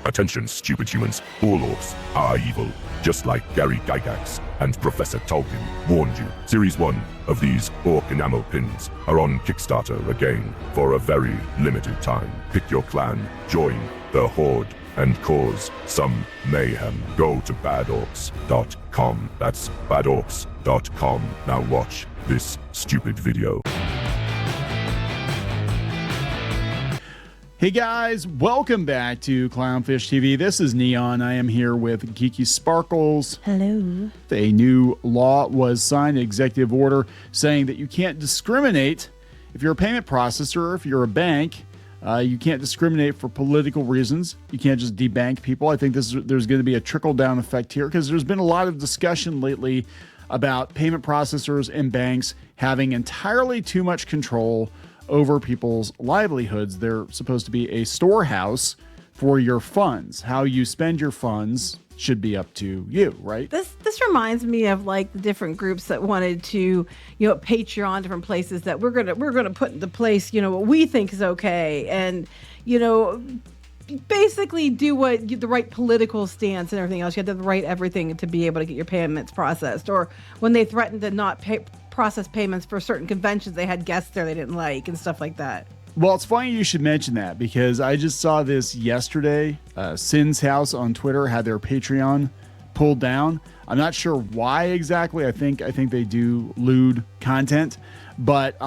Attention, stupid humans. All orcs are evil, just like Gary Gygax and Professor Tolkien warned you. Series 1 of these orc enamel pins are on Kickstarter again for a very limited time. Pick your clan, join the Horde, and cause some mayhem. Go to badorcs.com. That's badorcs.com. Now watch this stupid video. Hey guys, welcome back to Clownfish TV. This is Kneon. I am here with Geeky Sparkles. Hello. A new law was signed, an executive order saying that you can't discriminate if you're a payment processor or if you're a bank. You can't discriminate for political reasons. You can't just debank people. I think there's going to be a trickle-down effect here because there's been a lot of discussion lately about payment processors and banks having entirely too much control over people's livelihoods. They're supposed to be a storehouse for your funds. How you spend your funds should be up to you, right? This reminds me of like the different groups that wanted to, Patreon, different places that we're gonna put into place, what we think is okay, and basically do what the right political stance and everything else. You have to write everything to be able to get your payments processed. Or when they threatened to not process payments for certain conventions, they had guests there they didn't like and stuff like that. Well, it's funny you should mention that because I just saw this yesterday. Sin's House on Twitter had their Patreon pulled down. I'm not sure why exactly. I think they do lewd content, but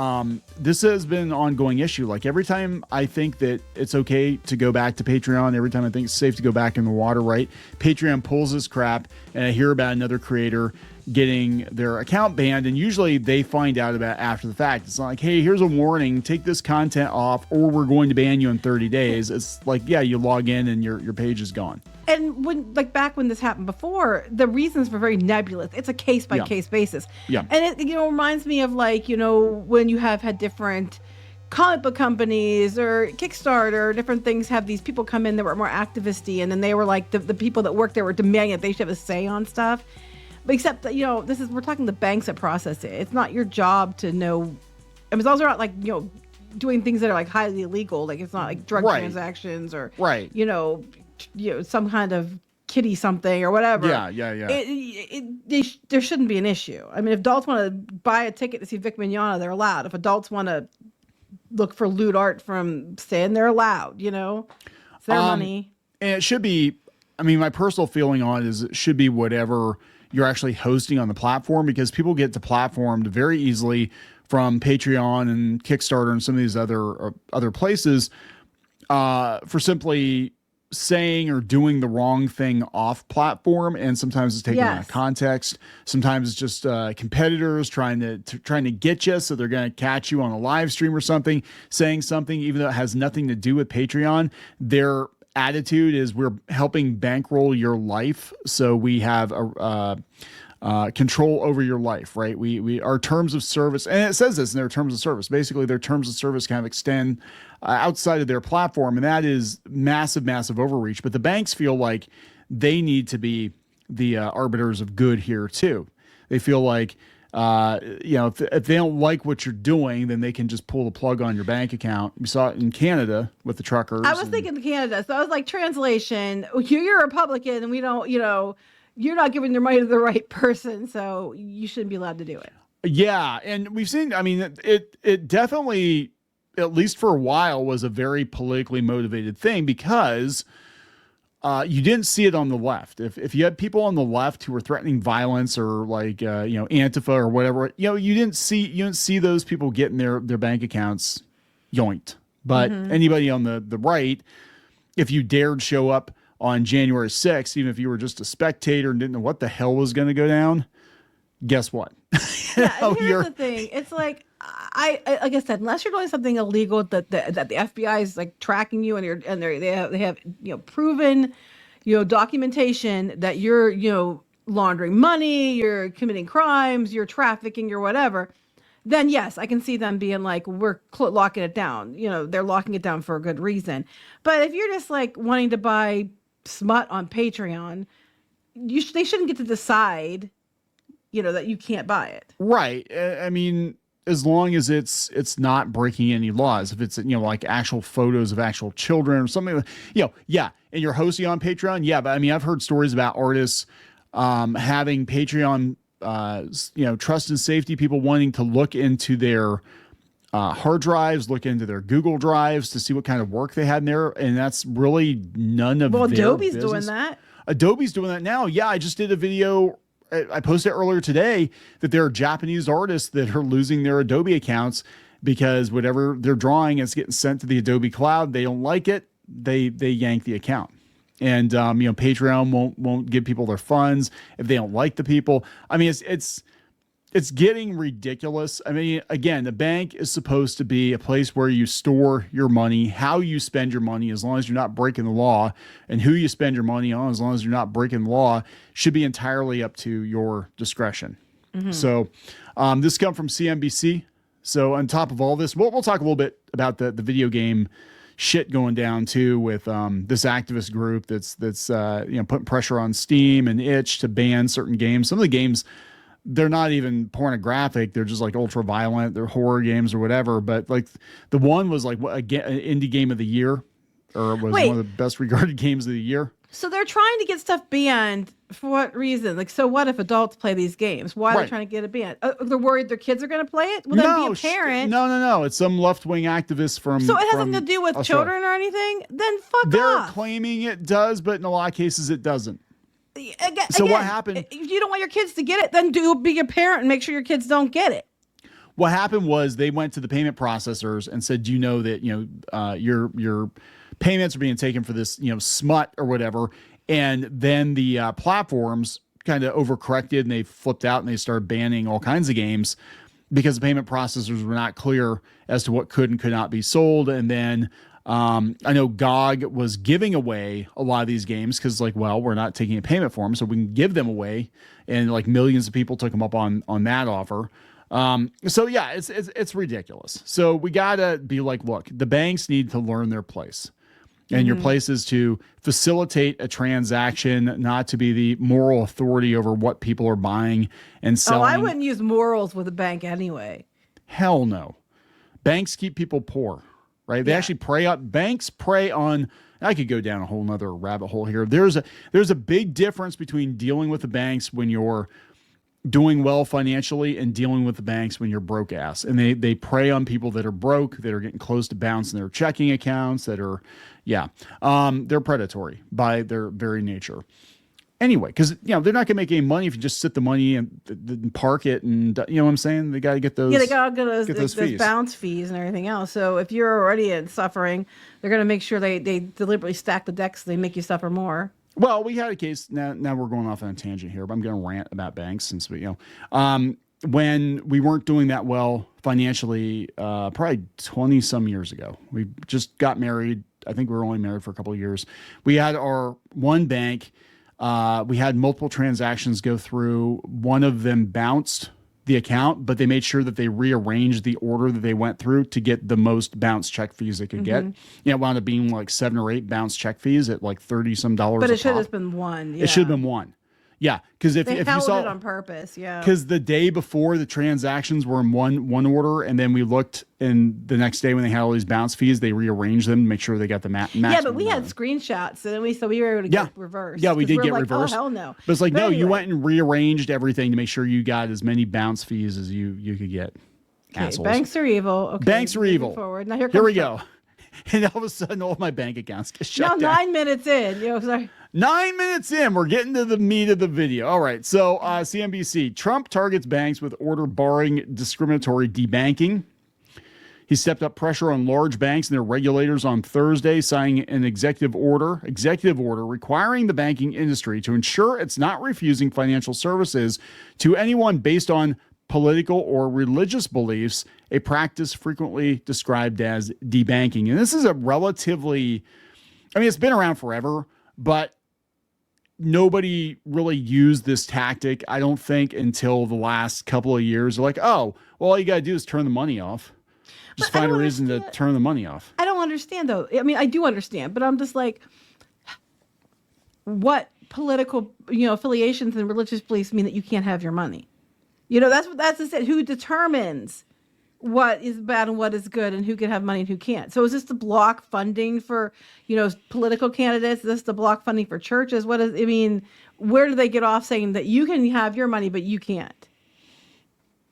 this has been an ongoing issue. Like every time I think that it's okay to go back to Patreon, every time I think it's safe to go back in the water, right? Patreon pulls this crap, and I hear about another creator getting their account banned, and usually they find out about it after the fact. It's not like, hey, here's a warning, take this content off, or we're going to ban you in 30 days. It's like, yeah, you log in and your page is gone. And back when this happened before, the reasons were very nebulous. It's a case by case basis. Yeah. And it reminds me of when you have had different comic book companies or Kickstarter, different things have these people come in that were more activisty, and then they were like the people that worked there were demanding that they should have a say on stuff. But except that, we're talking the banks that process it. It's not your job to know. I mean, it's also not like, doing things that are like highly illegal. Like it's not like drug transactions or, some kind of kitty something or whatever. Yeah. There shouldn't be an issue. I mean, if adults want to buy a ticket to see Vic Mignogna, they're allowed. If adults want to look for lewd art from Stan, they're allowed, It's their money. And it should be, my personal feeling on it is it should be whatever you're actually hosting on the platform, because people get deplatformed very easily from Patreon and Kickstarter and some of these other places for simply saying or doing the wrong thing off platform. And sometimes it's taken out of context. Sometimes it's just competitors trying to get you, so they're going to catch you on a live stream or something, saying something even though it has nothing to do with Patreon. Their attitude is, we're helping bankroll your life, so we have control over your life, right? We our terms of service, and it says this in their terms of service. Basically, their terms of service kind of extend outside of their platform, and that is massive overreach. But the banks feel like they need to be the arbiters of good here too. They feel like if they don't like what you're doing, then they can just pull the plug on your bank account. We saw it in Canada with the truckers. I was thinking Canada, so I was like, translation, you're a Republican, and we don't, you're not giving your money to the right person, so you shouldn't be allowed to do it. Yeah, and we've seen, it definitely, at least for a while, was a very politically motivated thing, because you didn't see it on the left. If you had people on the left who were threatening violence or like Antifa or whatever, you didn't see those people getting their bank accounts yoinked. But anybody on the right, if you dared show up on January 6th, even if you were just a spectator and didn't know what the hell was going to go down, guess what? Yeah, and here's the thing. It's like, like I said, unless you're doing something illegal that the FBI is like tracking you, and they have proven documentation that you're laundering money, you're committing crimes, you're trafficking, or whatever, then yes, I can see them being like, we're locking it down. They're locking it down for a good reason. But if you're just like wanting to buy smut on Patreon, they shouldn't get to decide that you can't buy it. Right. as long as it's not breaking any laws. If it's, like actual photos of actual children or something, yeah. And you're hosting on Patreon. Yeah. But I mean, I've heard stories about artists having Patreon, trust and safety people wanting to look into their hard drives, look into their Google drives to see what kind of work they had in there. And that's really none of their Adobe's business. doing that. Adobe's doing that now. Yeah. I just did a video. I posted earlier today that there are Japanese artists that are losing their Adobe accounts because whatever they're drawing is getting sent to the Adobe cloud. They don't like it. They yank the account. And, Patreon won't give people their funds if they don't like the people. I mean, it's getting ridiculous. I mean, again, the bank is supposed to be a place where you store your money, how you spend your money, as long as you're not breaking the law, and who you spend your money on, as long as you're not breaking the law, should be entirely up to your discretion. Mm-hmm. So this comes from CNBC. So on top of all this, we'll talk a little bit about the video game shit going down too with this activist group that's putting pressure on Steam and Itch to ban certain games. Some of the games, they're not even pornographic. They're just like ultra violent. They're horror games or whatever. But like the one was like an indie game of the year, or it was one of the best regarded games of the year. So they're trying to get stuff banned for what reason? Like, so what if adults play these games? Why are they trying to get it banned? They're worried their kids are going to play it? Well, then be a parent. No. It's some left-wing activists from. So it has nothing to do with children or anything? Then fuck off. They're claiming it does, but in a lot of cases it doesn't. Again, what happened? If you don't want your kids to get it, then be a parent and make sure your kids don't get it. What happened was they went to the payment processors and said, "Do you know that your payments are being taken for this smut or whatever?" And then the platforms kind of overcorrected and they flipped out and they started banning all kinds of games because the payment processors were not clear as to what could and could not be sold. And then I know GOG was giving away a lot of these games because we're not taking a payment for them, so we can give them away. And millions of people took them up on that offer. So yeah, it's ridiculous. So we gotta be look, the banks need to learn their place. And your place is to facilitate a transaction, not to be the moral authority over what people are buying and selling. Oh, I wouldn't use morals with a bank anyway. Hell no. Banks keep people poor, right? They actually banks prey on, I could go down a whole nother rabbit hole here. There's a big difference between dealing with the banks when you're doing well financially and dealing with the banks when you're broke ass. And they prey on people that are broke, that are getting close to bouncing their checking accounts, that are, they're predatory by their very nature. Anyway, because, they're not going to make any money if you just sit the money and park it. And you know what I'm saying? They got to get those. Yeah, they got to get those bounce fees and everything else. So if you're already suffering, they're going to make sure they deliberately stack the decks so they make you suffer more. Well, we had a case. Now we're going off on a tangent here, but I'm going to rant about banks since we, when we weren't doing that well financially, probably 20 some years ago, we just got married. I think we were only married for a couple of years. We had our one bank. We had multiple transactions go through. One of them bounced the account, but they made sure that they rearranged the order that they went through to get the most bounce check fees they could get. It wound up being 7 or 8 bounce check fees at $30 some. But it should have been one. Yeah. It should have been one. Yeah, because if you saw it on purpose, yeah. Because the day before the transactions were in one order, and then we looked, and the next day when they had all these bounce fees, they rearranged them to make sure they got the max. Yeah, but we had screenshots, and then we were able to get reversed. Yeah, we did get reversed. Oh hell no! But it's no, you went and rearranged everything to make sure you got as many bounce fees as you could get. Okay, assholes. Banks are evil. Okay, banks are evil. Forward. Now here we go. And all of a sudden, all of my bank accounts get shut down. 9 minutes in. Sorry. 9 minutes in, we're getting to the meat of the video. All right, so CNBC, Trump targets banks with order barring discriminatory debanking. He stepped up pressure on large banks and their regulators on Thursday, signing an executive order requiring the banking industry to ensure it's not refusing financial services to anyone based on political or religious beliefs, a practice frequently described as debanking. And this is a relatively, it's been around forever, but nobody really used this tactic, I don't think, until the last couple of years. They're like, oh, well, all you got to do is turn the money off. Just find a reason to turn the money off. I don't understand, though. I do understand, but I'm just like, what political, affiliations and religious beliefs mean that you can't have your money? That's it. Who determines what is bad and what is good and who can have money and who can't. So is this to block funding for, political candidates? Is this to block funding for churches? Where do they get off saying that you can have your money, but you can't?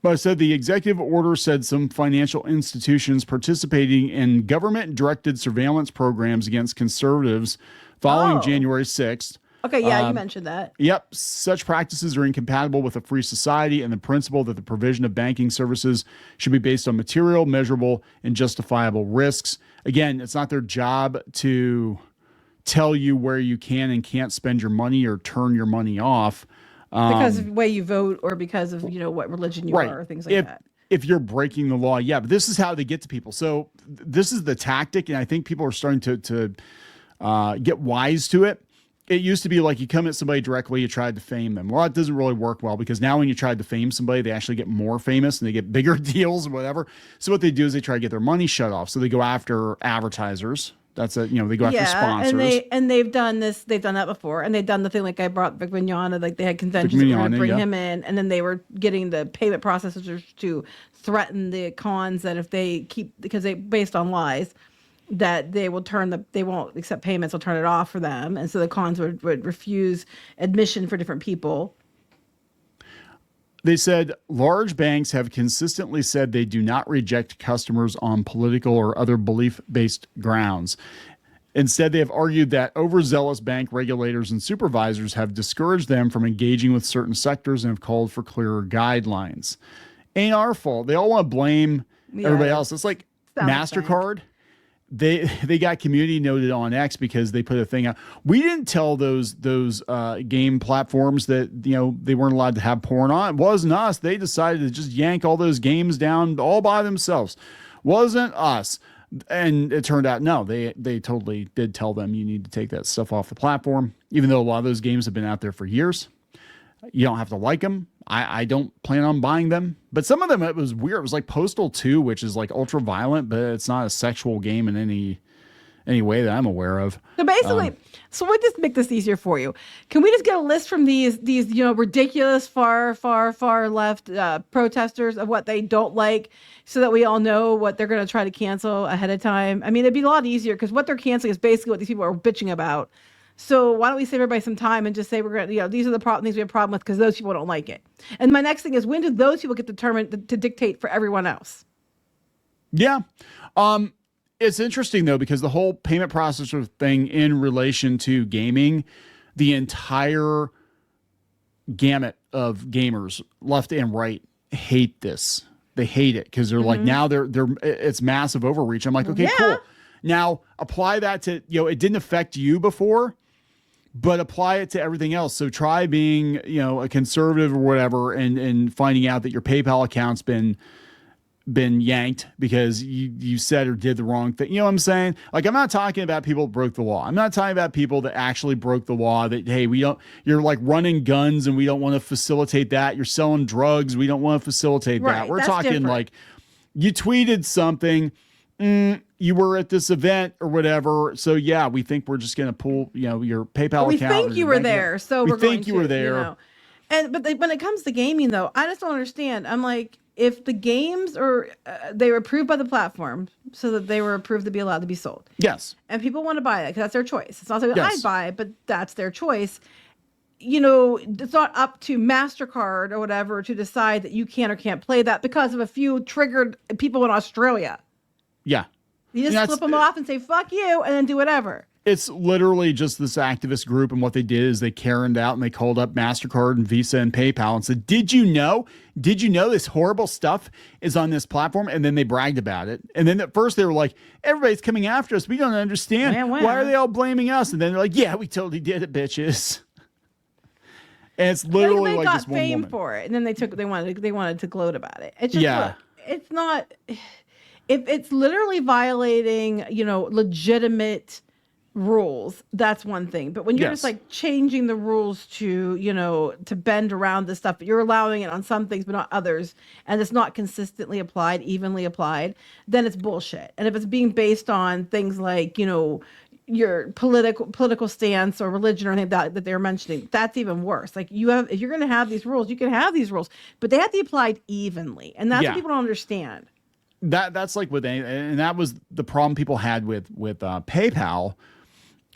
But I said the executive order said some financial institutions participating in government-directed surveillance programs against conservatives following January 6th. Okay, yeah, you mentioned that. Yep. Such practices are incompatible with a free society and the principle that the provision of banking services should be based on material, measurable, and justifiable risks. Again, it's not their job to tell you where you can and can't spend your money or turn your money off. Because of the way you vote or because of, what religion you are or things like that. If you're breaking the law, yeah. But this is how they get to people. So this is the tactic, and I think people are starting to get wise to it. It used to be like you come at somebody directly, you try to defame them. Well, it doesn't really work well because now when you try to defame somebody, they actually get more famous and they get bigger deals or whatever. So what they do is they try to get their money shut off. So they go after advertisers. That's it. They go after sponsors. And they've done this. They've done that before. And they've done the thing like I brought Vic Mignogna, like they had conventions to bring him in. And then they were getting the payment processors to threaten the cons that if they keep, because they based on lies, that they will they won't accept payments, they'll turn it off for them. And so the cons would refuse admission for different people. They said large banks have consistently said they do not reject customers on political or other belief-based grounds. Instead, they have argued that overzealous bank regulators and supervisors have discouraged them from engaging with certain sectors and have called for clearer guidelines. Ain't our fault. They all want to blame everybody else. It's like MasterCard. They got community noted on X because they put a thing out. We didn't tell those game platforms that they weren't allowed to have porn on. It wasn't us. They decided to just yank all those games down all by themselves. Wasn't us. And it turned out no, they totally did tell them you need to take that stuff off the platform. Even though a lot of those games have been out there for years, you don't have to like them. I don't plan on buying them, but some of them, it was weird. It was like Postal 2, which is like ultra violent, but it's not a sexual game in any way that I'm aware of. So basically, so we just make this easier for you. Can we just get a list from these ridiculous far left protesters of what they don't like, so that we all know what they're going to try to cancel ahead of time? I mean, it'd be a lot easier because what they're canceling is basically what these people are bitching about. So why don't we save everybody some time and just say we're going to, these are the things we have a problem with because those people don't like it. And my next thing is, when do those people get determined to dictate for everyone else? Yeah. It's interesting though, because the whole payment processor thing in relation to gaming, the entire gamut of gamers, left and right, hate this. They hate it because they're like, now it's massive overreach. I'm like, okay, cool. Now apply that to, it didn't affect you before, but apply it to everything else. So try being, a conservative or whatever, and finding out that your PayPal account's been yanked because you said or did the wrong thing. You know what I'm saying? Like, I'm not talking about people that broke the law. I'm not talking about people that actually broke the law, that, hey, you're like running guns and we don't want to facilitate that. You're selling drugs. We don't want to facilitate that. We're talking different. Like you tweeted something, you were at this event or whatever. So yeah, we think we're just going to pull, your PayPal account. We think you were there. So we think you were there. But when it comes to gaming though, I just don't understand. I'm like, if the games are, they were approved by the platform so that they were approved to be allowed to be sold. Yes. And people want to buy that because that's their choice. It's not something I'd buy, but that's their choice. It's not up to MasterCard or whatever to decide that you can or can't play that because of a few triggered people in Australia. Yeah. You just flip them off and say, fuck you, and then do whatever. It's literally just this activist group, and what they did is they Karened out and they called up MasterCard and Visa and PayPal and said, did you know this horrible stuff is on this platform? And then they bragged about it. And then at first they were like, everybody's coming after us. We don't understand. Why are they all blaming us? And then they're like, yeah, we totally did it, bitches. And it's literally they like got this one fame woman. For it. And then they wanted to gloat about it. It's just, look, it's not, if it's literally violating, legitimate rules, that's one thing. But when you're just like changing the rules to, to bend around this stuff, but you're allowing it on some things but not others, and it's not consistently applied, evenly applied, then it's bullshit. And if it's being based on things like, your political stance or religion or anything that they're mentioning, that's even worse. Like, if you're going to have these rules, you can have these rules, but they have to be applied evenly. And that's what people don't understand. That's like with any, and that was the problem people had with PayPal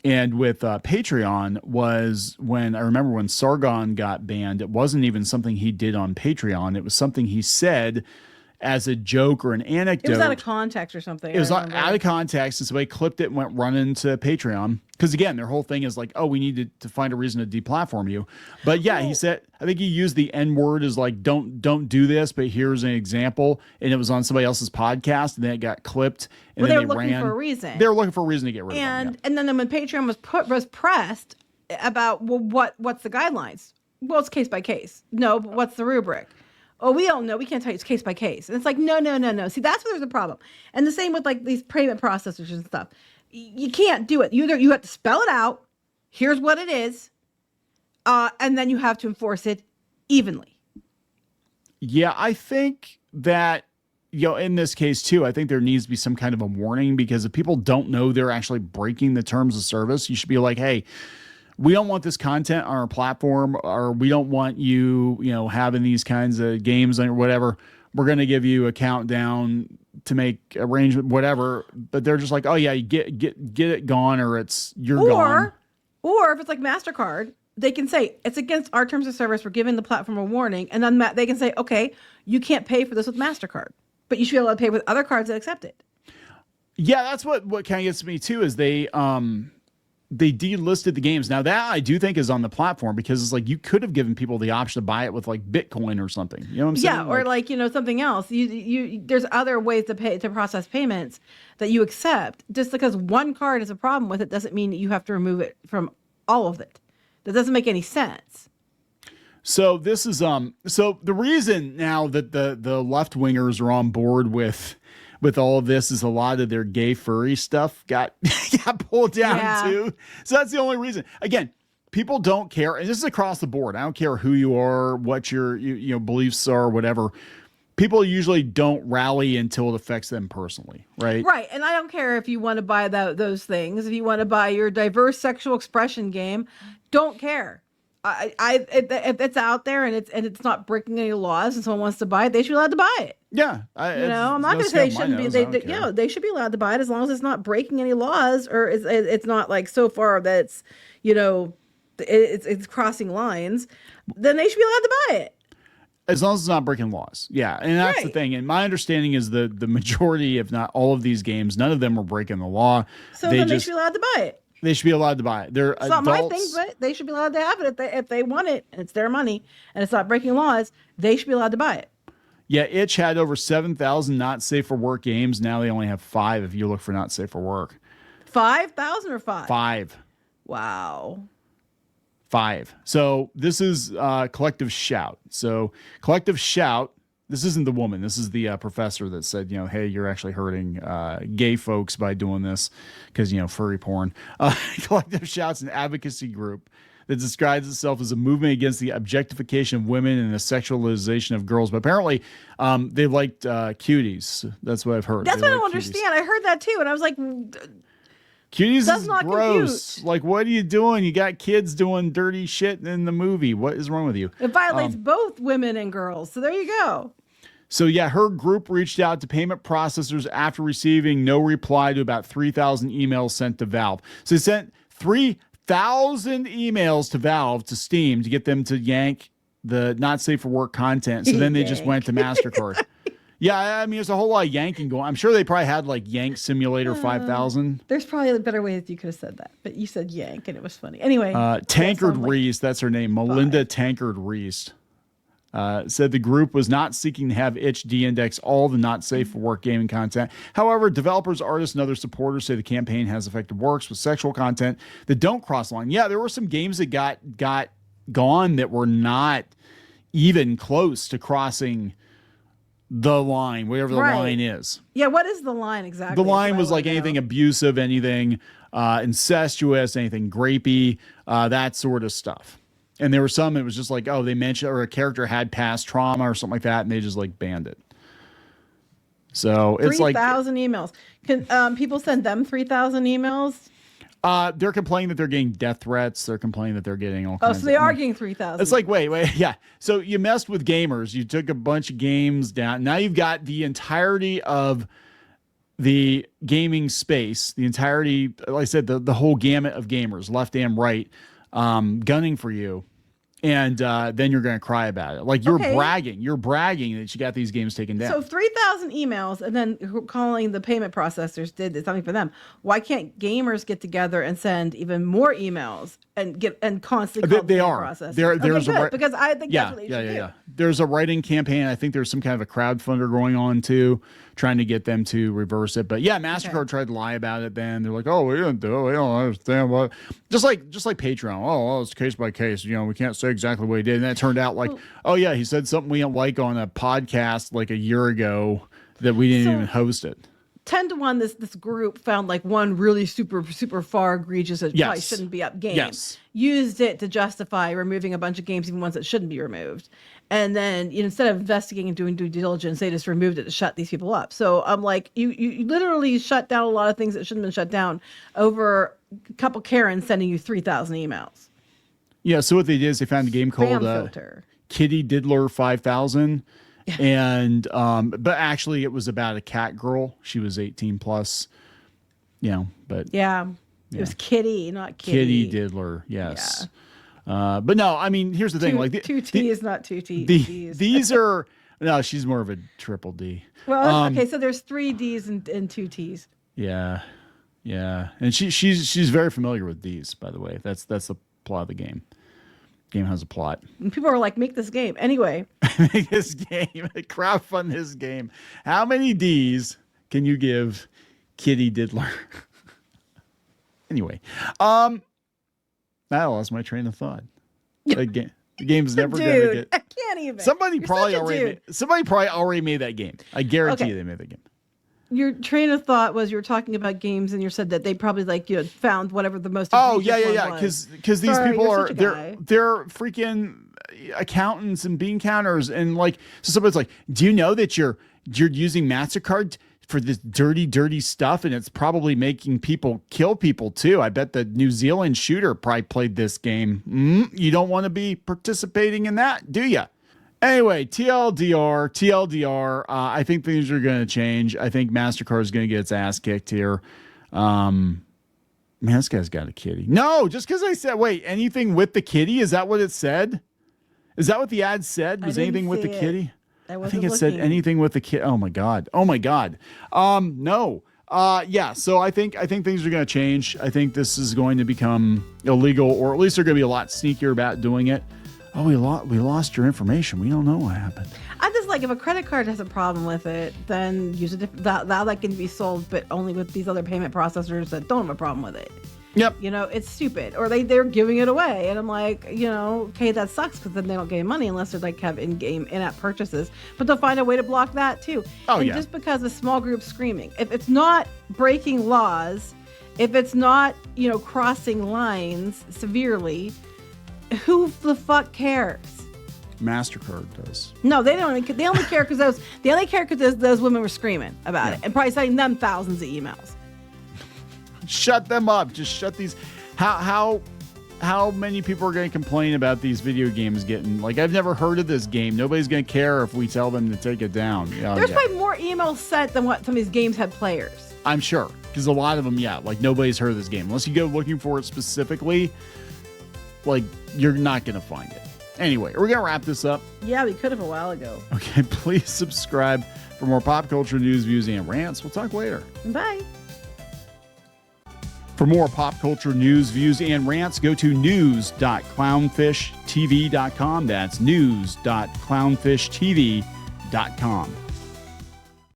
and with Patreon was when I remember when Sargon got banned, it wasn't even something he did on Patreon. It was something he said as a joke or an anecdote. It was out of context or something. It was out of context, and somebody clipped it and went running to Patreon. Because again, their whole thing is like, oh, we need to find a reason to deplatform you. But yeah, he said, I think he used the N word as like, don't do this, but here's an example. And it was on somebody else's podcast, and then it got clipped. And well, then they were looking for a reason. They were looking for a reason to get rid of him. And then when Patreon was pressed about, well, what's the guidelines? Well, it's case by case. No, but what's the rubric? Oh, we don't know. We can't tell you. It's case by case. And it's like, no. See, that's where there's a problem. And the same with like these payment processors and stuff. You can't do it. You have to spell it out. Here's what it is. And then you have to enforce it evenly. Yeah, I think that, in this case too, I think there needs to be some kind of a warning, because if people don't know they're actually breaking the terms of service, you should be like, hey, we don't want this content on our platform, or we don't want you, having these kinds of games or whatever. We're going to give you a countdown to make arrangement, whatever. But they're just like, oh yeah, you get it gone, or you're gone. Or if it's like MasterCard, they can say it's against our terms of service. We're giving the platform a warning, and then they can say, okay, you can't pay for this with MasterCard, but you should be able to pay with other cards that accept it. Yeah, that's what kind of gets me too, is they delisted the games. Now that I do think is on the platform, because it's like you could have given people the option to buy it with like Bitcoin or something. You know what I'm saying? Yeah, or like something else. You there's other ways to process payments that you accept. Just because one card is a problem with it doesn't mean that you have to remove it from all of it. That doesn't make any sense. So this is so the reason now that the left wingers are on board with all of this is a lot of their gay furry stuff got pulled down too. So that's the only reason. Again, people don't care, and this is across the board. I don't care who you are, what your beliefs are, whatever. People usually don't rally until it affects them personally, right? Right, and I don't care if you want to buy those things. If you want to buy your diverse sexual expression game, don't care. If it's out there and it's not breaking any laws, and someone wants to buy it, they should be allowed to buy it. Yeah, I'm not going to say they shouldn't be. They should be allowed to buy it as long as it's not breaking any laws, or it's not like so far that it's it's crossing lines. Then they should be allowed to buy it. As long as it's not breaking laws. Yeah, and that's the thing. And my understanding is the majority, if not all of these games, none of them were breaking the law. So then they should be allowed to buy it. They should be allowed to buy it. They're it's adults. Not my thing, but they should be allowed to have it if they want it, and it's their money, and it's not breaking laws. They should be allowed to buy it. Yeah, Itch had over 7,000 not safe for work games. Now they only have 5 if you look for not safe for work. 5,000 or 5? 5. Wow. 5. So this is Collective Shout. So Collective Shout, this isn't the woman. This is the professor that said, hey, you're actually hurting gay folks by doing this because, furry porn. Collective Shout's an advocacy group that describes itself as a movement against the objectification of women and the sexualization of girls. But apparently they liked cuties. That's what I've heard. That's what I don't understand. I heard that too. And I was like, cuties is gross. Compute. Like, what are you doing? You got kids doing dirty shit in the movie. What is wrong with you? It violates both women and girls. So there you go. So yeah, her group reached out to payment processors after receiving no reply to about 3,000 emails sent to Valve. So they sent 3,000 emails to Valve, to Steam, to get them to yank the not safe for work content. So then they just went to MasterCard. Yeah, I mean, there's a whole lot of yanking going on. I'm sure they probably had like Yank Simulator 5000. There's probably a better way that you could have said that, but you said yank and it was funny. Anyway. Tankard Reese, that's her name. Melinda Tankard Reese. Said the group was not seeking to have Itch de-index all the not safe for work gaming content. However, developers, artists, and other supporters say the campaign has effective works with sexual content that don't cross the line. Yeah, there were some games that got gone that were not even close to crossing the line, whatever the line is. Yeah, what is the line exactly? The line was like anything abusive, anything incestuous, anything grapey, that sort of stuff. And there were some, it was just like, oh, they mentioned, or a character had past trauma or something like that, and they just like banned it. So it's 3,000 emails. Can people send them 3,000 emails? They're complaining that they're getting death threats. They're complaining that they're getting all Oh, kinds so they of, are getting 3,000. It's like, wait, yeah. So you messed with gamers. You took a bunch of games down. Now you've got the entirety of the gaming space, the entirety, like I said, the whole gamut of gamers, left and right, gunning for you. And then you're going to cry about it. Like you're bragging. You're bragging that you got these games taken down. So 3,000 emails, and then calling the payment processors did something for them. Why can't gamers get together and send even more emails and constantly call the payment processors? There's good, because I think that's what they should do. There's a writing campaign. I think there's some kind of a crowdfunder going on too, trying to get them to reverse it. But yeah, MasterCard tried to lie about it. Then they're like, "Oh, we didn't do it. We don't understand what." Just like Patreon. Oh, it's case by case. You know, we can't say exactly what he did. And then it turned out like, oh yeah, he said something we don't like on a podcast like a year ago that we didn't even host it. 10 to 1, this group found like one really super far egregious that probably shouldn't be up game. Used it to justify removing a bunch of games, even ones that shouldn't be removed. And then instead of investigating and doing due diligence, they just removed it to shut these people up. So I'm like, you literally shut down a lot of things that shouldn't have been shut down over a couple Karens sending you 3,000 emails. Yeah, so what they did is they found a game called Kitty Diddler 5000. And but actually it was about a cat girl. She was 18 plus, but it was Kitty, not Kitty. Kitty Diddler, yes. But no, I mean, here's the thing, like two T is not two T. These are no, she's more of a triple D. Well, okay, so there's 3 D's and 2 T's. Yeah, and she's very familiar with these, by the way. That's the plot of the game. Game has a plot. And people are like, make this game. Anyway. Make this game. Crowdfund this game. How many D's can you give Kitty Diddler? Anyway. I lost my train of thought. The game's never going to get... I can't even. Somebody probably already made that game. I guarantee you they made that game. Your train of thought was you were talking about games and you said that they probably found whatever the most yeah because these people are they're freaking accountants and bean counters, and like, so somebody's like, do you know that you're using MasterCard for this dirty stuff, and it's probably making people kill people too? I bet the New Zealand shooter probably played this game. You don't want to be participating in that, do you? Anyway, TLDR. I think things are going to change. I think MasterCard is going to get its ass kicked here. Man, this guy's got a kitty. No, just because I said, wait, anything with the kitty? Is that what it said? Is that what the ad said? Was anything with the kitty? I think it said anything with the kitty. Oh my God. No. Yeah. So I think things are going to change. I think this is going to become illegal, or at least they're going to be a lot sneakier about doing it. Oh, we lost your information. We don't know what happened. I just like, if a credit card has a problem with it, then use that can be sold, but only with these other payment processors that don't have a problem with it. Yep. It's stupid, or they're giving it away, and I'm like, okay, that sucks, because then they don't get money unless they like have in-app purchases. But they'll find a way to block that too. Just because a small group's screaming, if it's not breaking laws, if it's not crossing lines severely, who the fuck cares? MasterCard does. No, they don't. They only care because those women were screaming about it and probably sending them thousands of emails. Shut them up. Just shut these. How many people are going to complain about these video games getting, like, I've never heard of this game. Nobody's going to care if we tell them to take it down. There's probably more emails sent than what some of these games had players. I'm sure, because a lot of them, like, nobody's heard of this game unless you go looking for it specifically. Like, you're not going to find it. Anyway, we're going to wrap this up. Yeah, we could have a while ago. Okay, please subscribe for more pop culture news, views, and rants. We'll talk later. Bye. For more pop culture news, views, and rants, go to news.clownfishtv.com. That's news.clownfishtv.com.